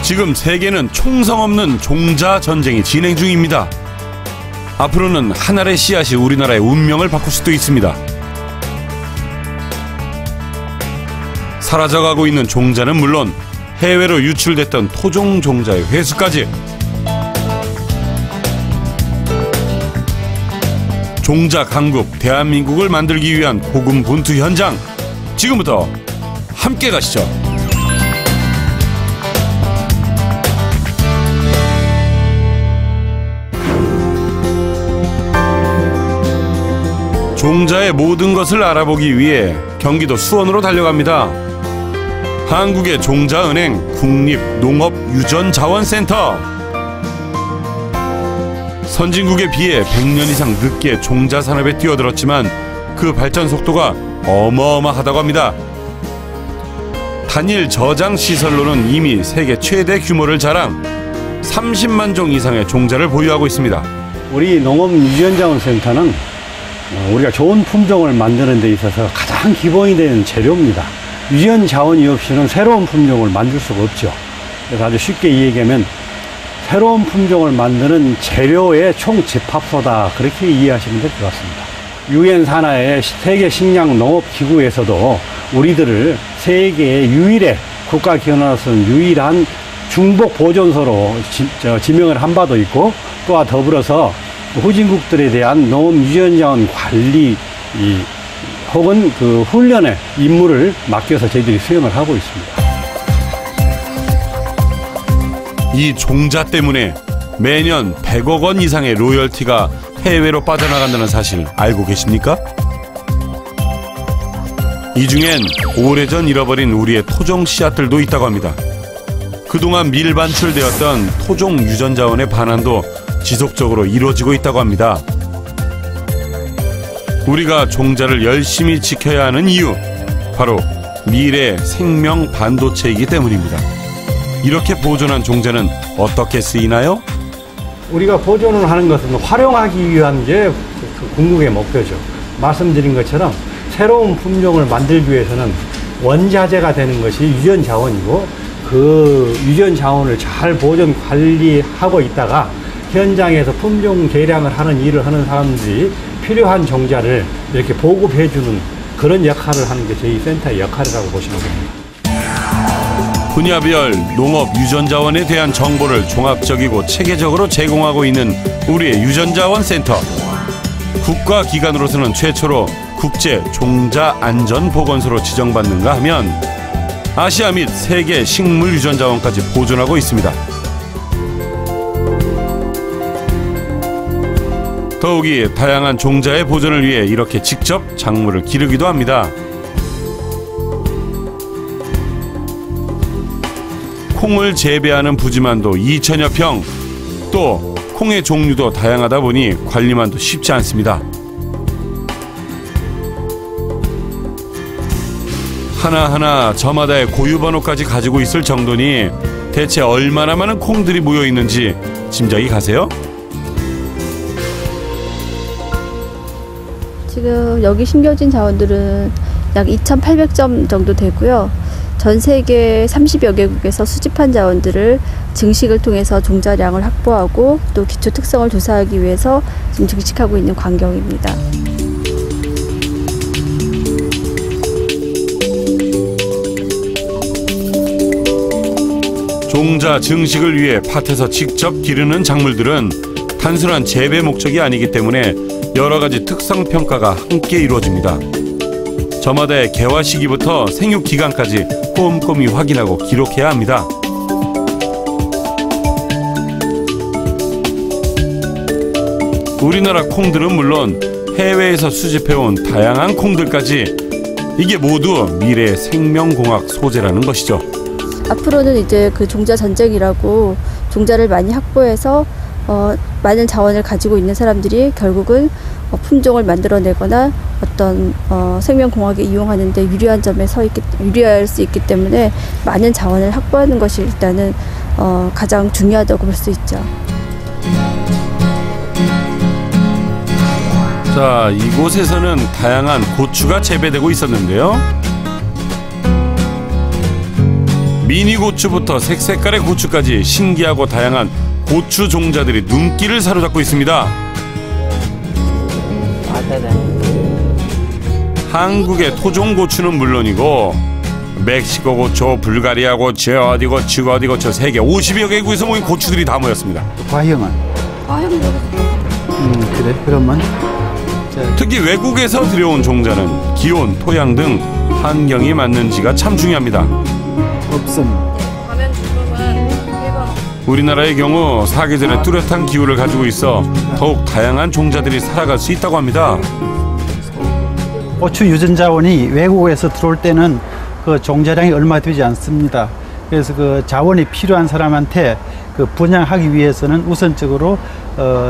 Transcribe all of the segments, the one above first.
지금 세계는 총성 없는 종자 전쟁이 진행 중입니다. 앞으로는 한 알의 씨앗이 우리나라의 운명을 바꿀 수도 있습니다. 사라져가고 있는 종자는 물론 해외로 유출됐던 토종 종자의 회수까지. 종자 강국 대한민국을 만들기 위한 고군분투 현장, 지금부터 함께 가시죠. 종자의 모든 것을 알아보기 위해 경기도 수원으로 달려갑니다. 한국의 종자은행 국립농업유전자원센터. 선진국에 비해 100년 이상 늦게 종자 산업에 뛰어들었지만 그 발전 속도가 어마어마하다고 합니다. 단일 저장 시설로는 이미 세계 최대 규모를 자랑, 30만 종 이상의 종자를 보유하고 있습니다. 우리 농업유전자원센터는 우리가 좋은 품종을 만드는 데 있어서 가장 기본이 되는 재료입니다. 유전 자원이 없이는 새로운 품종을 만들 수가 없죠. 그래서 아주 쉽게 얘기하면 새로운 품종을 만드는 재료의 총집합소다, 그렇게 이해하시면 될 것 같습니다. 유엔 산하의 세계 식량 농업 기구에서도 우리들을 세계의 유일의 국가기관으로서는 유일한 중복 보존소로 지명을 한 바도 있고, 또한 더불어서 후진국들에 대한 농업 유전자원 관리 혹은 그 훈련의 임무를 맡겨서 저희들이 수행을 하고 있습니다. 이 종자 때문에 매년 100억 원 이상의 로열티가 해외로 빠져나간다는 사실 알고 계십니까? 이 중엔 오래전 잃어버린 우리의 토종 씨앗들도 있다고 합니다. 그동안 밀반출되었던 토종 유전자원의 반환도 지속적으로 이루어지고 있다고 합니다. 우리가 종자를 열심히 지켜야 하는 이유, 바로 미래 생명 반도체이기 때문입니다. 이렇게 보존한 종자는 어떻게 쓰이나요? 우리가 보존을 하는 것은 활용하기 위한 게 궁극의 목표죠. 말씀드린 것처럼 새로운 품종을 만들기 위해서는 원자재가 되는 것이 유전 자원이고, 그 유전 자원을 잘 보존 관리하고 있다가 현장에서 품종 개량을 하는 일을 하는 사람들이 필요한 종자를 이렇게 보급해주는 그런 역할을 하는 게 저희 센터의 역할이라고 보시면 됩니다. 분야별 농업 유전자원에 대한 정보를 종합적이고 체계적으로 제공하고 있는 우리의 유전자원 센터. 국가기관으로서는 최초로 국제 종자 안전보건소로 지정받는가 하면 아시아 및 세계 식물 유전자원까지 보존하고 있습니다. 더욱이 다양한 종자의 보존을 위해 이렇게 직접 작물을 기르기도 합니다. 콩을 재배하는 부지만도 2천여 평, 또 콩의 종류도 다양하다 보니 관리만도 쉽지 않습니다. 하나하나 저마다의 고유번호까지 가지고 있을 정도니 대체 얼마나 많은 콩들이 모여 있는지 짐작이 가세요? 지금 여기 심겨진 자원들은 약 2,800점 정도 되고요. 전 세계 30여 개국에서 수집한 자원들을 증식을 통해서 종자량을 확보하고 또 기초 특성을 조사하기 위해서 지금 증식하고 있는 광경입니다. 종자 증식을 위해 밭에서 직접 기르는 작물들은 단순한 재배 목적이 아니기 때문에 여러 가지 특성 평가가 함께 이루어집니다. 저마다의 개화 시기부터 생육 기간까지 꼼꼼히 확인하고 기록해야 합니다. 우리나라 콩들은 물론 해외에서 수집해온 다양한 콩들까지, 이게 모두 미래의 생명공학 소재라는 것이죠. 앞으로는 이제 그 종자 전쟁이라고 종자를 많이 확보해서 많은 자원을 가지고 있는 사람들이 결국은 품종을 만들어내거나 어떤 생명공학에 이용하는 데 유리할 수 있기 때문에 많은 자원을 확보하는 것이 일단은 가장 중요하다고 볼 수 있죠. 자, 이곳에서는 다양한 고추가 재배되고 있었는데요. 미니 고추부터 색색깔의 고추까지 신기하고 다양한 고추 종자들이 눈길을 사로잡고 있습니다. 한국의 토종 고추는 물론이고 멕시코 고추, 불가리아 고추, 어디 고추 세계 50여 개국에서 모인 고추들이 다 모였습니다. 과형은? 과형 그래? 그러면 특히 외국에서 들여온 종자는 기온, 토양 등 환경이 맞는지가 참 중요합니다. 없음. 가면 주름은 일반 우리나라의 경우 사계절의 뚜렷한 기후를 가지고 있어 더욱 다양한 종자들이 살아갈 수 있다고 합니다. 고추 유전 자원이 외국에서 들어올 때는 그 종자량이 얼마 되지 않습니다. 그래서 그 자원이 필요한 사람한테 그 분양하기 위해서는 우선적으로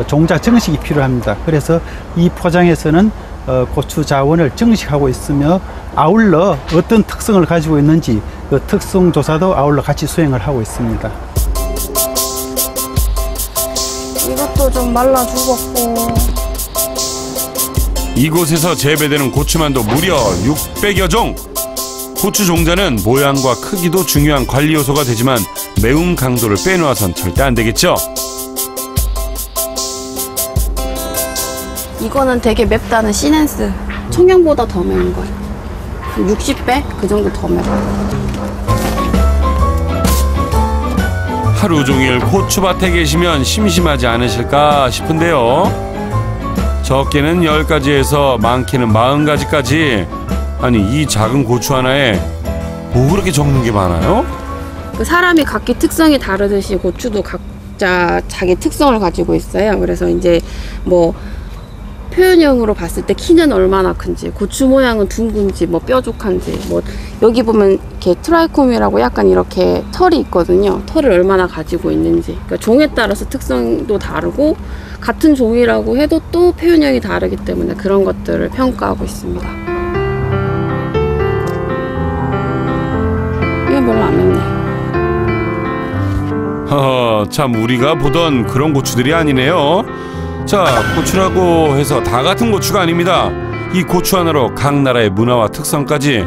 종자 증식이 필요합니다. 그래서 이 포장에서는 고추 자원을 증식하고 있으며 아울러 어떤 특성을 가지고 있는지 그 특성 조사도 아울러 같이 수행을 하고 있습니다. 이것도 좀 말라 죽었고. 이곳에서 재배되는 고추만도 무려 600여 종. 고추 종자는 모양과 크기도 중요한 관리 요소가 되지만 매운 강도를 빼놓아선 절대 안 되겠죠. 이거는 되게 맵다는 시넨스. 청양보다 더 매운 거예요. 60배? 그 정도 더 매워요. 하루 종일 고추밭에 계시면 심심하지 않으실까 싶은데요. 적게는 10가지에서 많게는 40가지까지. 아니 이 작은 고추 하나에 뭐 그렇게 적는 게 많아요? 그 사람이 각기 특성이 다르듯이 고추도 각자 자기 특성을 가지고 있어요. 그래서 이제 뭐 표현형으로 봤을 때 키는 얼마나 큰지, 고추 모양은 둥근지, 뭐 뾰족한지, 뭐 여기 보면 이렇게 트라이콤이라고 약간 이렇게 털이 있거든요. 털을 얼마나 가지고 있는지. 그러니까 종에 따라서 특성도 다르고 같은 종이라고 해도 또 표현형이 다르기 때문에 그런 것들을 평가하고 있습니다. 이건 별로 안 맵네. 참 우리가 보던 그런 고추들이 아니네요. 자, 고추라고 해서 다 같은 고추가 아닙니다. 이 고추 하나로 각 나라의 문화와 특성까지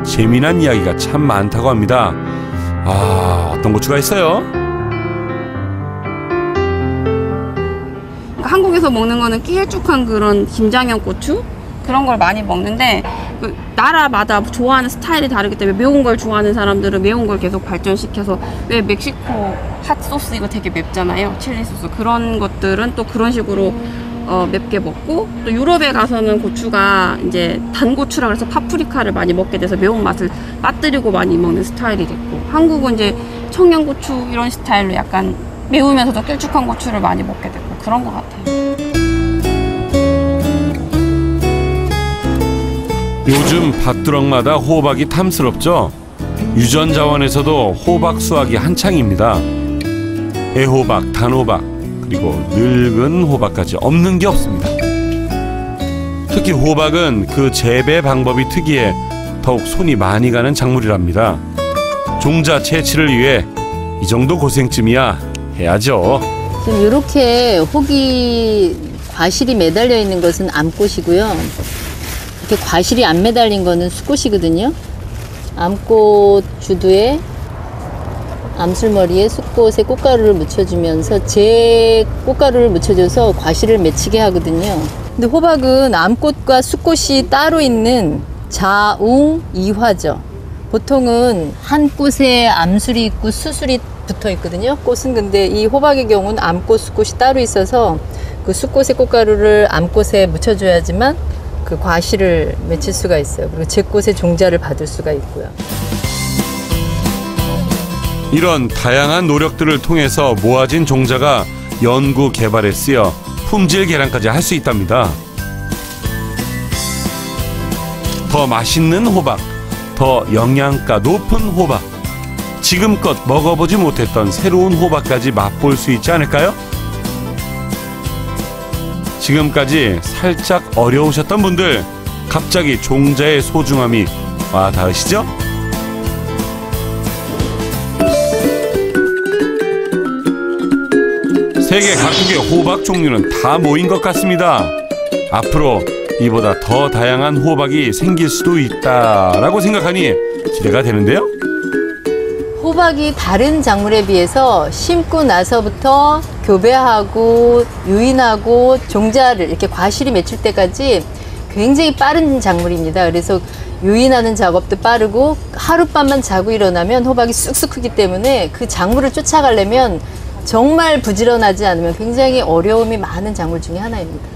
재미난 이야기가 참 많다고 합니다. 어떤 고추가 있어요? 한국에서 먹는 거는 길쭉한 그런 김장형 고추? 그런 걸 많이 먹는데 그 나라마다 좋아하는 스타일이 다르기 때문에 매운 걸 좋아하는 사람들은 매운 걸 계속 발전시켜서 왜 멕시코 핫소스 이거 되게 맵잖아요. 칠리 소스 그런 것들은 또 그런 식으로 맵게 먹고 또 유럽에 가서는 고추가 이제 단고추라 그래서 파프리카를 많이 먹게 돼서 매운맛을 빠뜨리고 많이 먹는 스타일이 됐고 한국은 이제 청양고추 이런 스타일로 약간 매우면서도 길쭉한 고추를 많이 먹게 됐고 그런 것 같아요. 요즘 밭두렁마다 호박이 탐스럽죠. 유전 자원에서도 호박 수확이 한창입니다. 애호박, 단호박, 그리고 늙은 호박까지 없는 게 없습니다. 특히 호박은 그 재배 방법이 특이해 더욱 손이 많이 가는 작물이랍니다. 종자 채취를 위해 이 정도 고생쯤이야 해야죠. 지금 이렇게 혹이 과실이 매달려 있는 것은 암꽃이고요. 이렇게 과실이 안 매달린 거는 숫꽃이거든요. 암꽃 주두에 암술머리에 숫꽃에 꽃가루를 묻혀주면서 제 꽃가루를 묻혀줘서 과실을 맺히게 하거든요. 근데 호박은 암꽃과 숫꽃이 따로 있는 자웅이화죠. 보통은 한 꽃에 암술이 있고 수술이 붙어 있거든요. 꽃은 근데 이 호박의 경우는 암꽃, 숫꽃이 따로 있어서 그 숫꽃의 꽃가루를 암꽃에 묻혀줘야지만 그 과실을 맺힐 수가 있어요. 그리고 제 꽃의 종자를 받을 수가 있고요. 이런 다양한 노력들을 통해서 모아진 종자가 연구 개발에 쓰여 품질 개량까지 할 수 있답니다. 더 맛있는 호박, 더 영양가 높은 호박, 지금껏 먹어보지 못했던 새로운 호박까지 맛볼 수 있지 않을까요? 지금까지 살짝 어려우셨던 분들 갑자기 종자의 소중함이 와 닿으시죠? 세계 각국의 호박 종류는 다 모인 것 같습니다. 앞으로 이보다 더 다양한 호박이 생길 수도 있다라고 생각하니 기대가 되는데요. 호박이 다른 작물에 비해서 심고 나서부터 교배하고 유인하고 종자를 이렇게 과실이 맺힐 때까지 굉장히 빠른 작물입니다. 그래서 유인하는 작업도 빠르고 하룻밤만 자고 일어나면 호박이 쑥쑥 크기 때문에 그 작물을 쫓아가려면 정말 부지런하지 않으면 굉장히 어려움이 많은 작물 중에 하나입니다.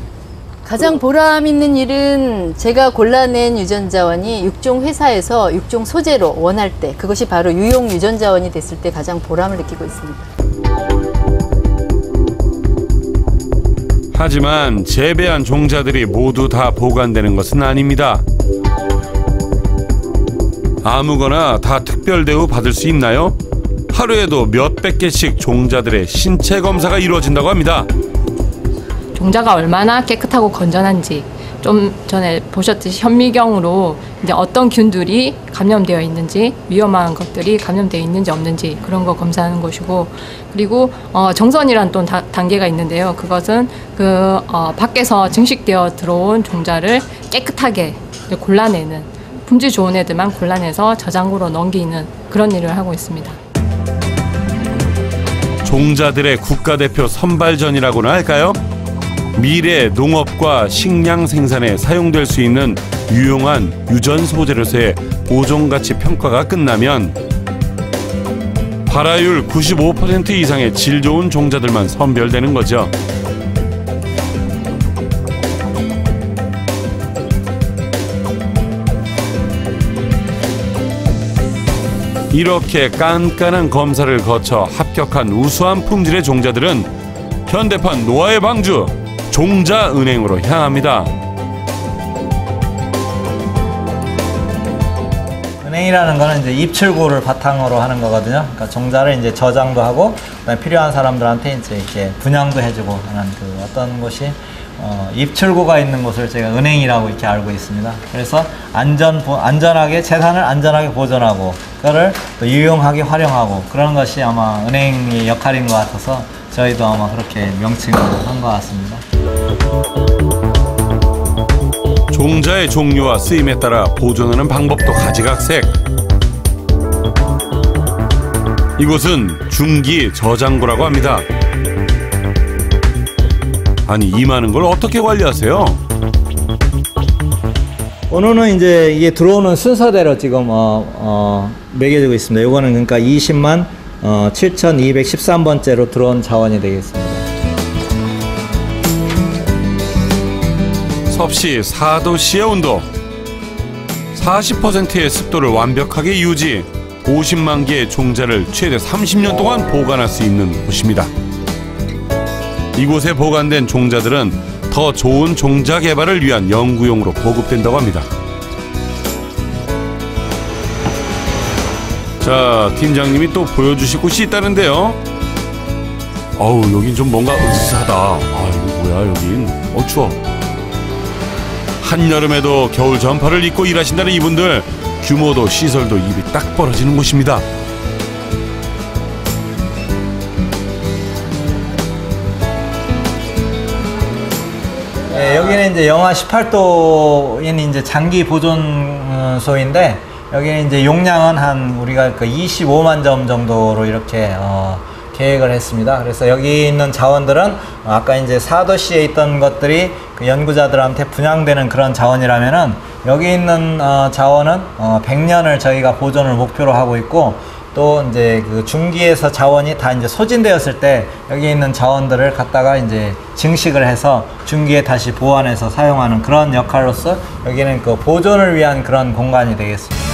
가장 보람 있는 일은 제가 골라낸 유전자원이 육종 회사에서 육종 소재로 원할 때, 그것이 바로 유용 유전자원이 됐을 때 가장 보람을 느끼고 있습니다. 하지만 재배한 종자들이 모두 다 보관되는 것은 아닙니다. 아무거나 다 특별 대우 받을 수 있나요? 하루에도 몇백 개씩 종자들의 신체 검사가 이루어진다고 합니다. 종자가 얼마나 깨끗하고 건전한지, 좀 전에 보셨듯이 현미경으로 이제 어떤 균들이 감염되어 있는지, 위험한 것들이 감염되어 있는지 없는지 그런 거 검사하는 것이고, 그리고 정선이란 또 단계가 있는데요. 그것은 밖에서 증식되어 들어온 종자를 깨끗하게 골라내는, 품질 좋은 애들만 골라내서 저장고로 넘기는 그런 일을 하고 있습니다. 종자들의 국가대표 선발전이라고나 할까요? 미래 농업과 식량 생산에 사용될 수 있는 유용한 유전 소재로서의 보존가치 평가가 끝나면 발화율 95% 이상의 질 좋은 종자들만 선별되는 거죠. 이렇게 깐깐한 검사를 거쳐 합격한 우수한 품질의 종자들은 현대판 노화의 방주 종자은행으로 향합니다. 은행이라는 거는 이제 입출구를 바탕으로 하는 거거든요. 그러니까 종자를 이제 저장도 하고, 그다음에 필요한 사람들한테 이제 이렇게 분양도 해주고 하는 그 어떤 곳이 입출구가 있는 곳을 제가 은행이라고 이렇게 알고 있습니다. 그래서 안전하게 재산을 안전하게 보존하고, 그거를 또 유용하게 활용하고, 그런 것이 아마 은행의 역할인 것 같아서 저희도 아마 그렇게 명칭을 한 것 같습니다. 종자의 종류와 쓰임에 따라 보존하는 방법도 가지각색. 이곳은 중기 저장고라고 합니다. 아니, 이 많은 걸 어떻게 관리하세요? 오늘은 이제 이게 들어오는 순서대로 지금 매겨지고 있습니다. 요거는 그러니까 20만 7,213번째로 들어온 자원이 되겠습니다. 섭씨 4도씨의 온도, 40%의 습도를 완벽하게 유지, 50만 개의 종자를 최대 30년 동안 보관할 수 있는 곳입니다. 이곳에 보관된 종자들은 더 좋은 종자 개발을 위한 연구용으로 보급된다고 합니다. 자, 팀장님이 또 보여주실 곳이 있다는데요. 어우, 여긴 좀 뭔가 으스스하다. 아, 이거 뭐야, 여긴. 추워. 한여름에도 겨울 점퍼를 입고 일하신다는 이분들, 규모도 시설도 입이 딱 벌어지는 곳입니다. 네, 여기는 이제 영하 18도인 이제 장기 보존소인데, 여기는 이제 용량은 한 우리가 그 25만 점 정도로 이렇게 계획을 했습니다. 그래서 여기 있는 자원들은 아까 이제 4도씨에 있던 것들이 그 연구자들한테 분양되는 그런 자원이라면은, 여기 있는 자원은 100년을 저희가 보존을 목표로 하고 있고, 또 이제 그 중기에서 자원이 다 이제 소진되었을 때 여기 있는 자원들을 갖다가 이제 증식을 해서 중기에 다시 보완해서 사용하는 그런 역할로서 여기는 그 보존을 위한 그런 공간이 되겠습니다.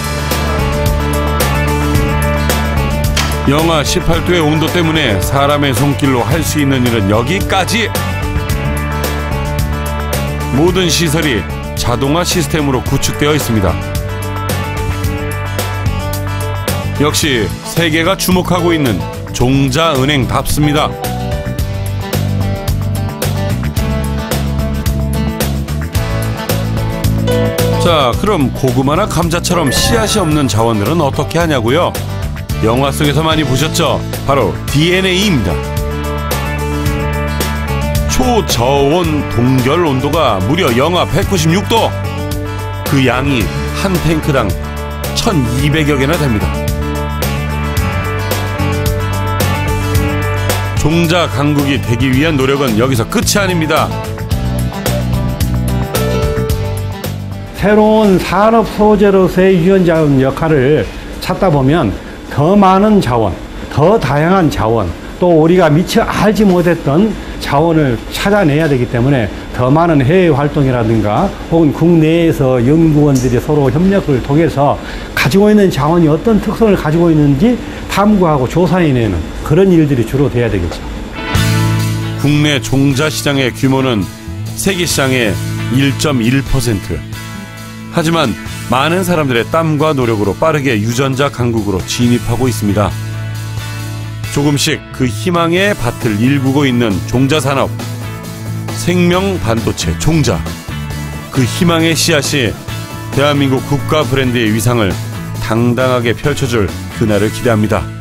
영하 18도의 온도 때문에 사람의 손길로 할 수 있는 일은 여기까지. 모든 시설이 자동화 시스템으로 구축되어 있습니다. 역시 세계가 주목하고 있는 종자은행답습니다. 자, 그럼 고구마나 감자처럼 씨앗이 없는 자원들은 어떻게 하냐고요? 영화 속에서 많이 보셨죠? 바로 DNA입니다. 초저온 동결 온도가 무려 영하 196도. 그 양이 한 탱크당 1200여 개나 됩니다. 종자 강국이 되기 위한 노력은 여기서 끝이 아닙니다. 새로운 산업 소재로서의 유전자원 역할을 찾다 보면 더 많은 자원, 더 다양한 자원, 또 우리가 미처 알지 못했던 자원을 찾아내야 되기 때문에 더 많은 해외 활동이라든가 혹은 국내에서 연구원들이 서로 협력을 통해서 가지고 있는 자원이 어떤 특성을 가지고 있는지 탐구하고 조사해내는 그런 일들이 주로 돼야 되겠죠. 국내 종자 시장의 규모는 세계 시장의 1.1%. 하지만 많은 사람들의 땀과 노력으로 빠르게 유전자 강국으로 진입하고 있습니다. 조금씩 그 희망의 밭을 일구고 있는 종자 산업, 생명 반도체 종자. 그 희망의 씨앗이 대한민국 국가 브랜드의 위상을 당당하게 펼쳐줄 그날을 기대합니다.